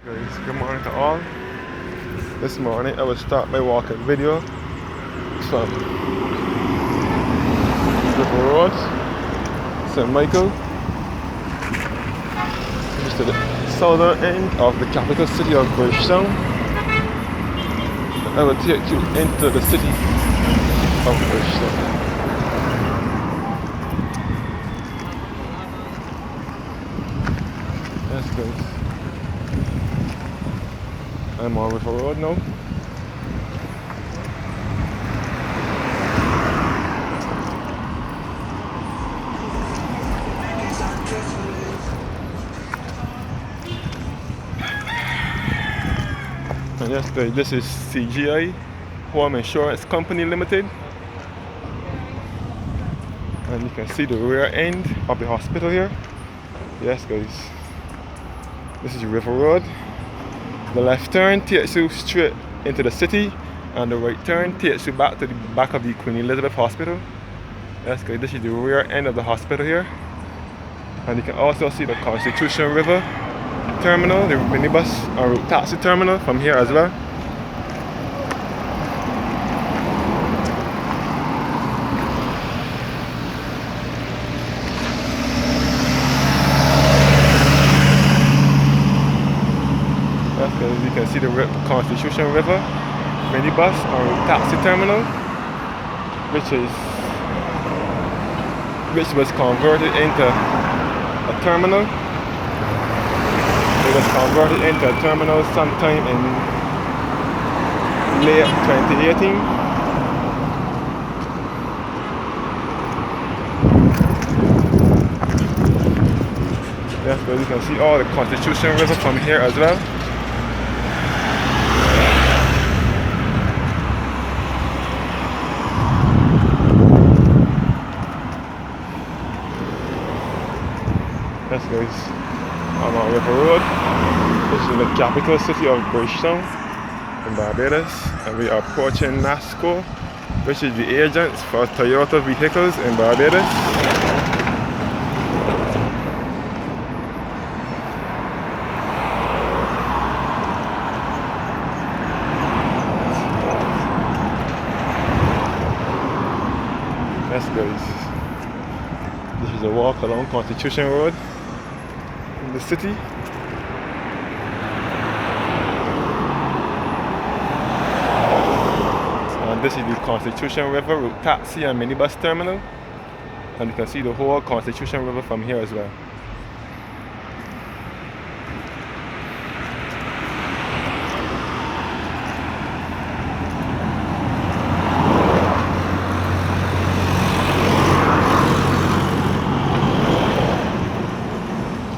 Guys, good morning to all. This morning I will start my walking video from River Road, St. Michael, just to the southern end of the capital city of Bridgetown. I will take you into the city of Bridgetown. Yes, guys. I'm on River Road now. And yes, guys, this is CGI Home Insurance Company Limited. And you can see the rear end of the hospital here. Yes, guys. This is River Road. The left turn takes you straight into the city, and the right turn takes you back to the back of the Queen Elizabeth Hospital. Yes, guys, this is the rear end of the hospital here. And you can also see the Constitution River terminal, the minibus or taxi terminal from here as well. You can see the Constitution River minibus or taxi terminal, which was converted into a terminal. It was converted into a terminal sometime in late 2018. Yes, but you can see all the Constitution River from here as well. Yes, guys, I'm on River Road. This is the capital city of Bridgetown in Barbados, and we are approaching NASCO, which is the agents for Toyota vehicles in Barbados. Yes, guys, this is a walk along Constitution Road in the city. And this is the Constitution River route taxi and minibus terminal. And you can see the whole Constitution River from here as well.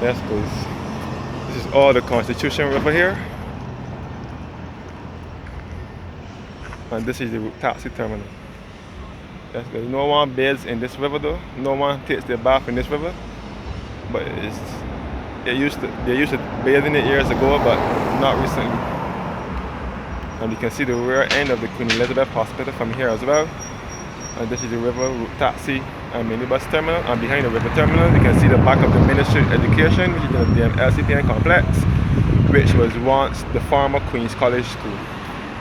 Yes, guys. This is all the Constitution River here. And this is the taxi terminal. Yes, guys. No one bathes in this river though. No one takes their bath in this river. But they used to bathe in it years ago, but not recently. And you can see the rear end of the Queen Elizabeth Hospital from here as well. And this is the river route taxi and minibus terminal. And behind the river terminal, you can see the back of the Ministry of Education, which is the LCPN complex, which was once the former Queen's College School.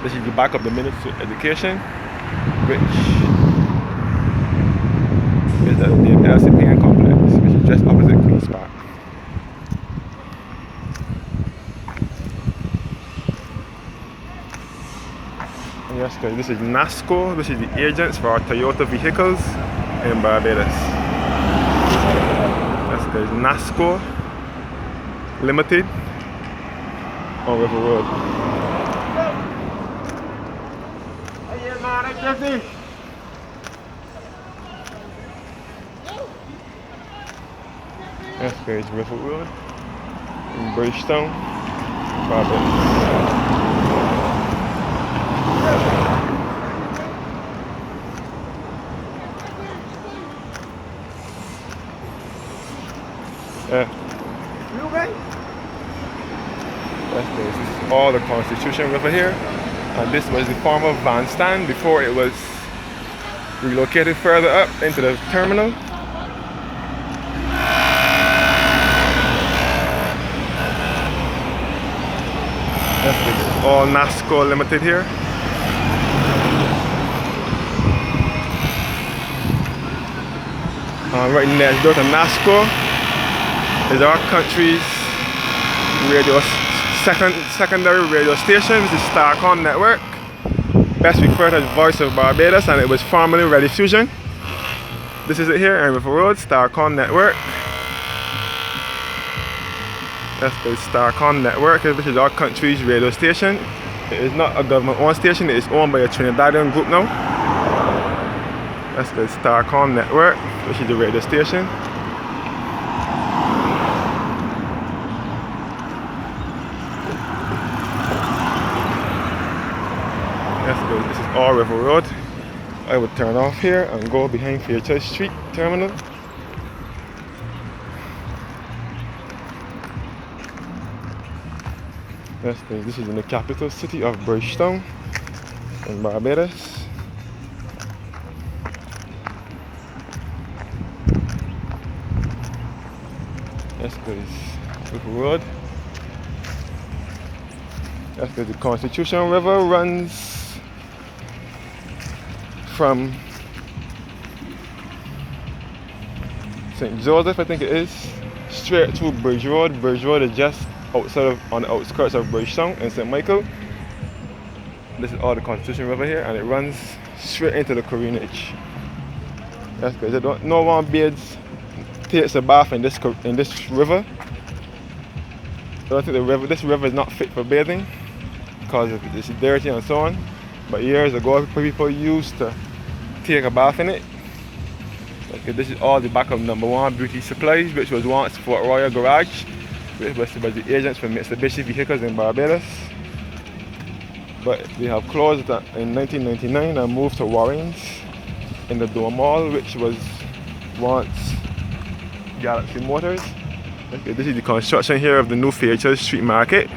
This is the back of the Ministry of Education, which is the LCPN complex, which is just opposite Queen's Park. Yes, guys, this is NASCO, which is the agents for our Toyota vehicles in Barbados. Yes, guys, NASCO Limited on River Road. Yes, guys, River Road in Bridgetown, Barbados. Yes, guys, this is all the Constitution River here, and this was the former van stand before it was relocated further up into the terminal. That's good. All NASCAR limited here. Right next door to NASCAR is our country's radio secondary radio station, which is Starcom Network, best referred as Voice of Barbados, and it was formerly Rediffusion. This is it here on River Road, Starcom Network. That's the Starcom Network, which is our country's radio station. It is not a government-owned station, it is owned by a Trinidadian group now. That's the Starcom Network, which is the radio station. That's good. This is all River Road. I would turn off here and go behind Fairchurch Street Terminal. That's good. This is in the capital city of Bridgetown in Barbados. That's good. River Road. That's good. The Constitution River runs from St. Joseph, I think it is, straight through Bridge Road. Bridge Road is just outside on the outskirts of Bridgetown and St. Michael. This is all the Constitution River here, and it runs straight into the Corinage. That's good. No one bathes, takes a bath in this river. I don't think this river is not fit for bathing because it's dirty and so on. But years ago, people used to take a bath in it. Okay, this is all the back of number 1 Beauty Supplies, which was once Fort Royal Garage, which was the agents for Mitsubishi vehicles in Barbados. But they have closed in 1999 and moved to Warren's in the Dome Mall, which was once Galaxy Motors. Okay, this is the construction here of the new Fairchurch Street Market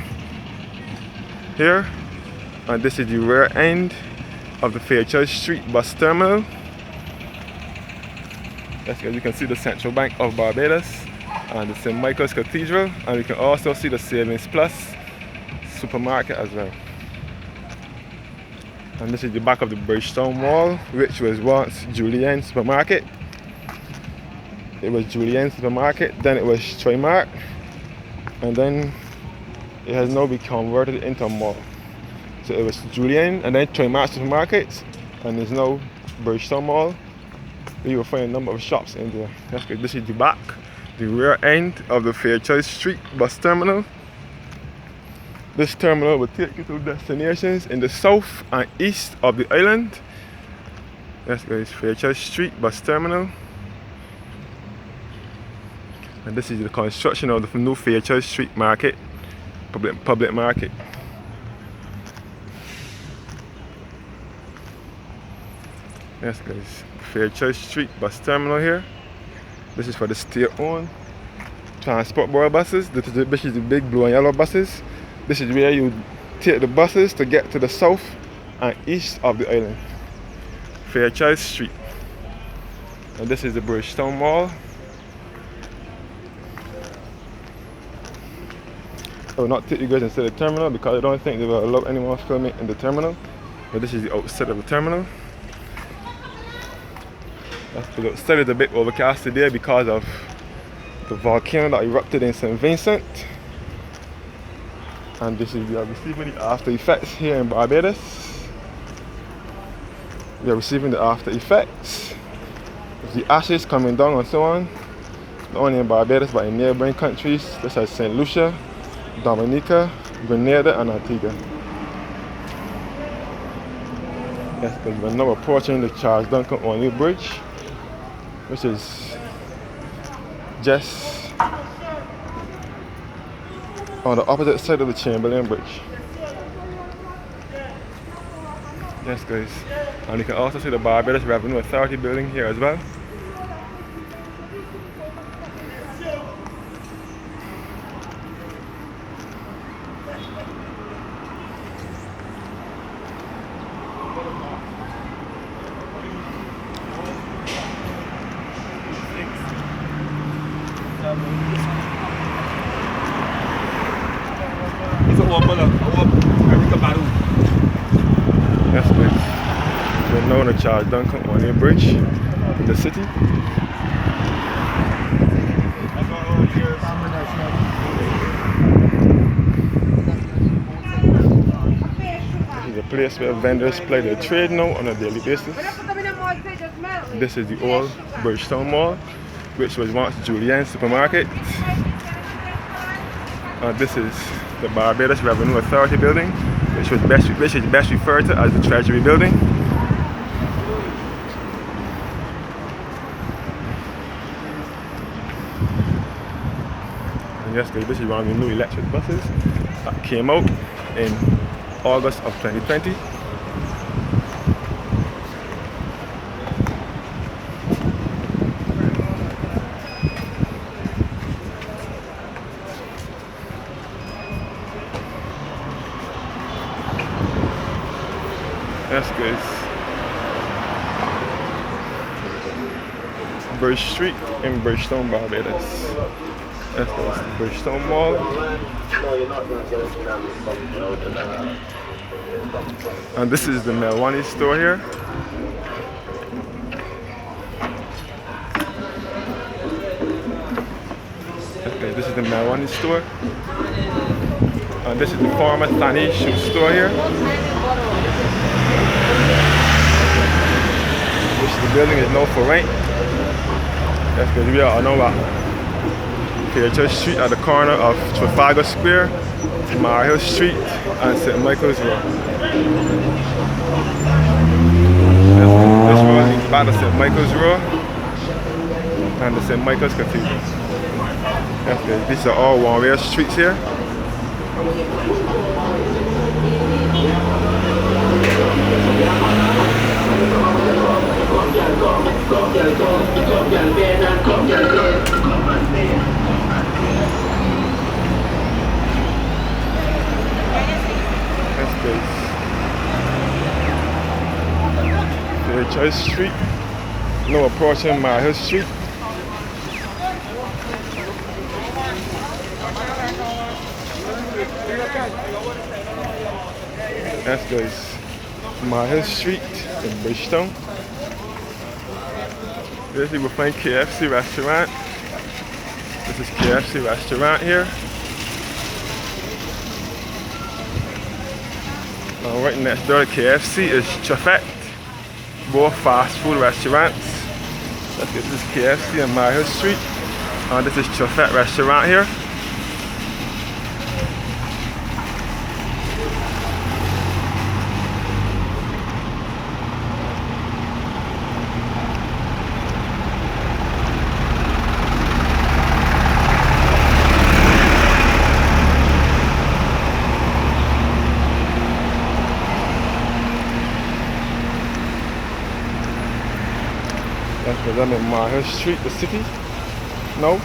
here, and this is the rear end of the Fairchurch Street bus terminal. As you can see the Central Bank of Barbados and the St. Michael's Cathedral, and you can also see the Savings Plus supermarket as well. And this is the back of the Bridgetown Mall, which was once Julienne Supermarket. It was Julienne Supermarket, then it was Trimark, and then it has now been converted into a mall. So it was Julienne and then Trimark Supermarkets, and there's now Bridgetown Mall. You will find a number of shops in there. That's good. This is the back, the rear end of the Fairchurch Street bus terminal. This terminal will take you to destinations in the south and east of the island. That's good. Fairchurch Street bus terminal. And this is the construction of the new Fairchurch Street Market, public market. Yes guys, Fairchurch Street bus terminal here. This is for the state-owned transport board buses. This is the big blue and yellow buses. This is where you take the buses to get to the south and east of the island. Fairchurch Street. And this is the Bridgetown Mall. I will not take you guys inside the terminal because I don't think they will allow any more filming in the terminal. But this is the outside of the terminal. The outside is a bit overcast today because of the volcano that erupted in St. Vincent. And this is, we are receiving the after effects here in Barbados. We are receiving the after effects of the ashes coming down and so on. Not only in Barbados but in neighboring countries such as St. Lucia, Dominica, Grenada and Antigua. Yes, because we're now approaching the Charles Duncan O'Neill Bridge, which is just on the opposite side of the Chamberlain Bridge. Yes guys, and you can also see the Barbados Revenue Authority building here as well. That's good. We're known to Charles Duncan on a bridge in the city. This is a place where vendors play their trade now on a daily basis. This is the old Bridgetown Mall, which was once Jubilee supermarket. This is the Barbados Revenue Authority building, which is best referred to as the Treasury building. And yesterday, this is one of the new electric buses that came out in August of 2020. That's good. Bridge Street in Bridgetown, Barbados. That's the Bridgetown Mall. And this is the Melwani store here. Okay, this is the Melwani store. And this is the former Thani shoe store here. Which the building is known for rent. That's because we are now at Fairchurch Street at the corner of Trafalgar Square, Marhill Street, and St. Michael's Road. This road leads back to St. Michael's Road and the St. Michael's Cathedral. That's good. These are all one-way streets here. That's good. Fairchurch Street. Now approaching Marhill Street. That's good. Marhill Street in Bridgetown. This you will find KFC restaurant. This is KFC restaurant here. Right next door to KFC is Chafet, both fast food restaurants. This is KFC on Marhill Street. This is Chafet restaurant here. That's because I'm in Marhill Street, the city. No.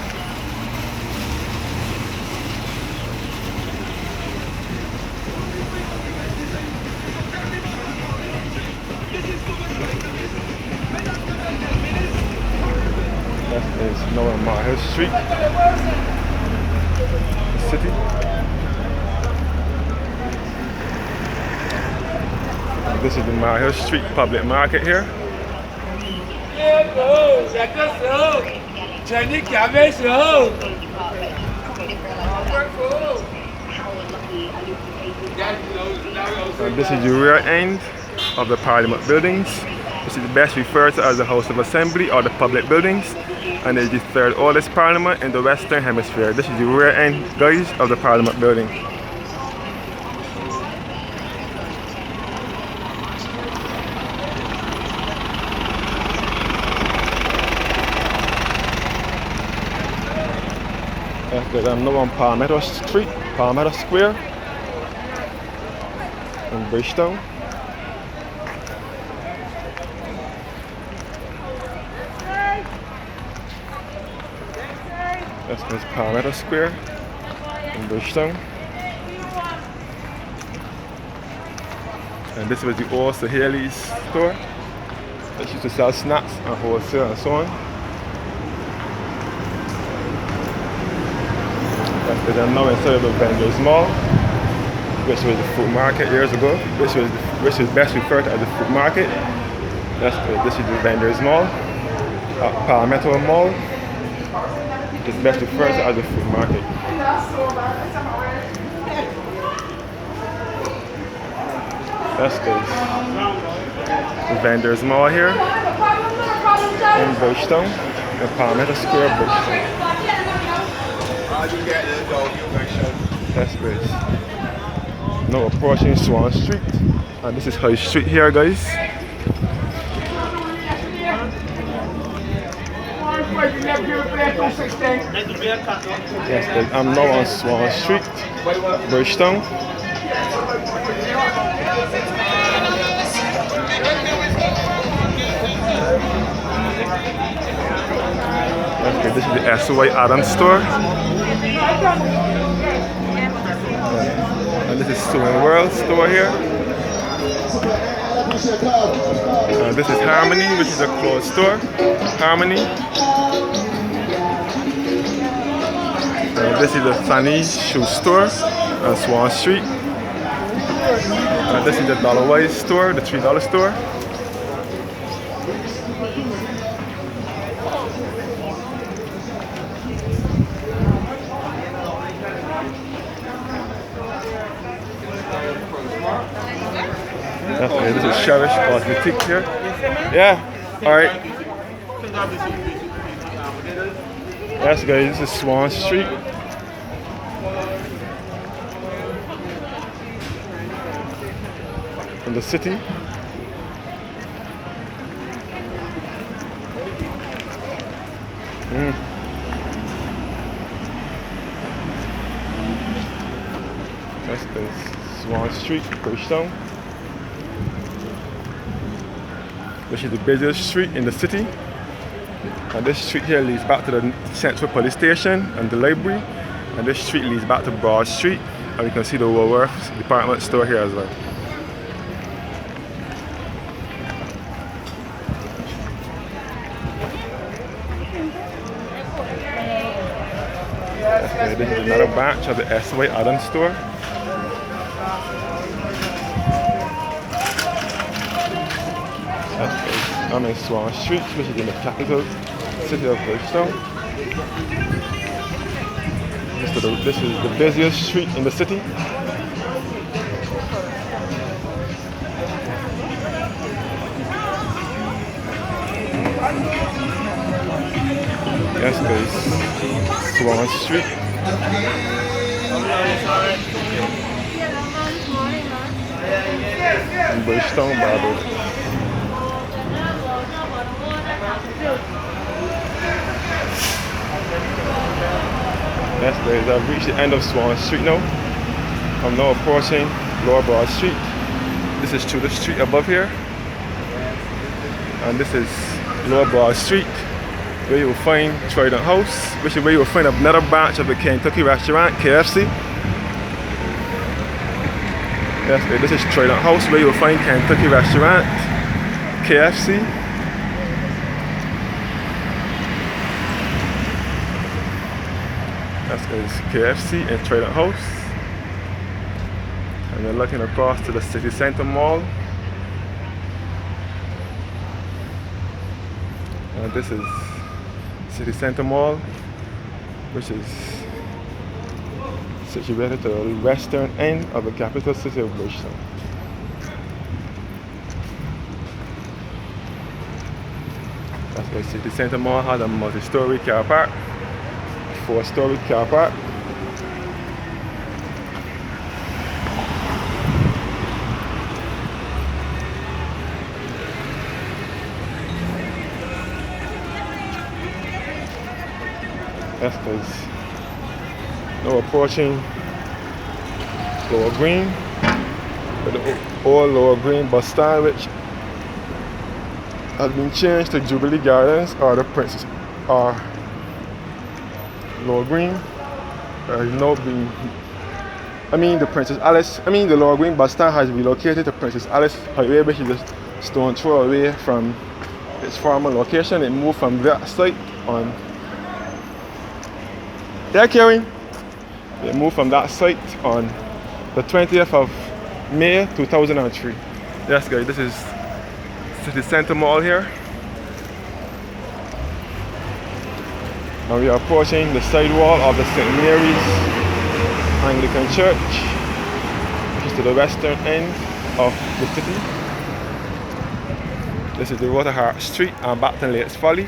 That's no in Marhill Street, the city. This is the Marhill Street public market here. And this is the rear end of the Parliament buildings. This is best referred to as the House of Assembly or the public buildings, and it is the third oldest Parliament in the Western Hemisphere. This is the rear end, guys, of the Parliament building. I'm now on Palmetto Street, Palmetto Square in Bridgetown. That's Palmetto Square in Bridgetown. And this was the old Saheli's store that used to sell snacks and wholesale and so on. That's the now in Vendors Mall. which was the fruit market years ago, which was best referred to as the fruit market. This is the vendors mall, Palmetto Mall. It's best referred to as the fruit market. That's good. The vendors mall here in Bridgetown, in Palmetto Square, Bridgetown. That's great. Now approaching Swan Street, and this is High Street here, guys. Yes, guys. I'm now on Swan Street, Bridgetown. Okay, this is the SY Adams store. And this is Swan World store here. This is Harmony, which is a clothes store. Harmony. This is the Sunny shoe store on Swan Street. This is the Dollar Wise store, the $3 store. Okay, this is Cherish Cosmetics here. Yeah, alright. Yes, guys, this is Swan Street. In the city. That's the Swan Street, Bridgetown. Which is the busiest street in the city. And this street here leads back to the Central Police Station and the library. And this street leads back to Broad Street. And you can see the Woolworths department store here as well. Okay, this is another branch of the SY Adams store. I'm in Swan Street, which is in the capital city of Bridgetown. This is the busiest street in the city. Yes, guys. Swan Street. In Bridgetown, Barbados. Yes, guys, I've reached the end of Swan Street now. I'm now approaching Lower Broad Street. This is through the street above here. And this is Lower Broad Street, where you will find Trident House, which is where you will find another branch of the Kentucky restaurant, KFC. Yes, guys, this is Trident House, where you will find Kentucky restaurant, KFC. That's guys, KFC and Trident House. And you're looking across to the City Center Mall. And this is City Center Mall, which is situated to the western end of the capital city of Bridgetown. That's why City Center Mall has a multi-story car park. 4-story car park. That's because now approaching Lower Green, with the old Lower Green bus stand, which has been changed to Jubilee Gardens or the Princess or Lower Green. Has now been, the Lower Green bus stand has relocated to Princess Alice Highway, which is a stone throw away from its former location. It moved from that site on. Yeah, Kerry. It moved from that site on the 20th of May 2003. Yes guys, this is City Center Mall here. And we are approaching the side wall of the St. Mary's Anglican Church, which is to the western end of the city. This is the Waterhart Street and Baton Lakes Folly.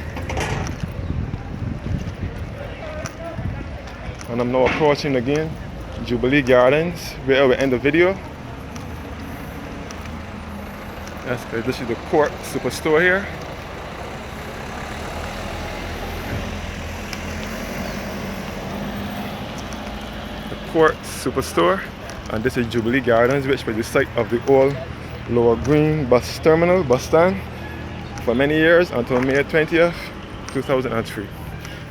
And I'm now approaching again Jubilee Gardens, where we end the video. Yes, guys, this is the Court Superstore here. The Court Superstore, and this is Jubilee Gardens, which was the site of the old Lower Green bus terminal, bus stand, for many years until May 20th, 2003.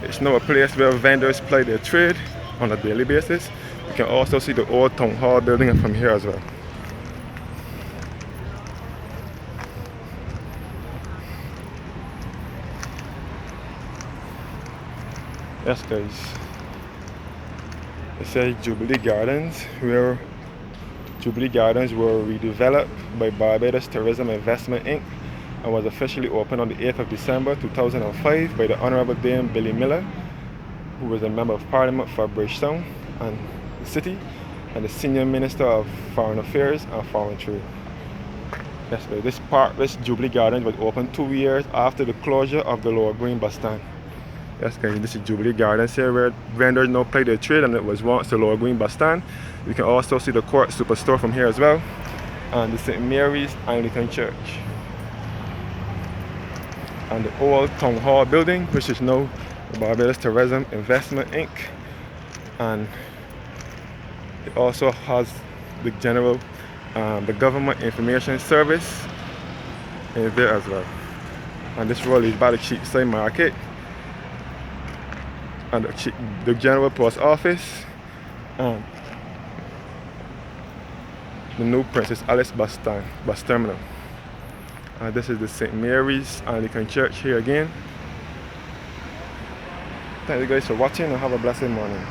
It's now a place where vendors ply their trade on a daily basis. You can also see the old town hall building from here as well. Yes guys, it says Jubilee Gardens, where Jubilee Gardens were redeveloped by Barbados Tourism Investment Inc. and was officially opened on the 8th of December 2005 by the Honorable Dame Billy Miller, who was a Member of Parliament for Bridgetown and the City and the Senior Minister of Foreign Affairs and Foreign Trade. Yes, this Jubilee Garden was opened 2 years after the closure of the Lower Green bus stand. Yes guys, this is Jubilee Gardens here, where vendors now play their trade, and it was once the Lower Green bus stand. You can also see the Court Superstore from here as well, and the St. Mary's Anglican Church, and the old Town Hall building, which is now the Barbados Tourism Investment Inc. And it also has the general, the Government Information Service in there as well. And this road is by the Cheapside Market and the General Post Office and the new Princess Alice bus terminal. And this is the St. Mary's Anglican Church here again. Thank you guys for watching, and have a blessed morning.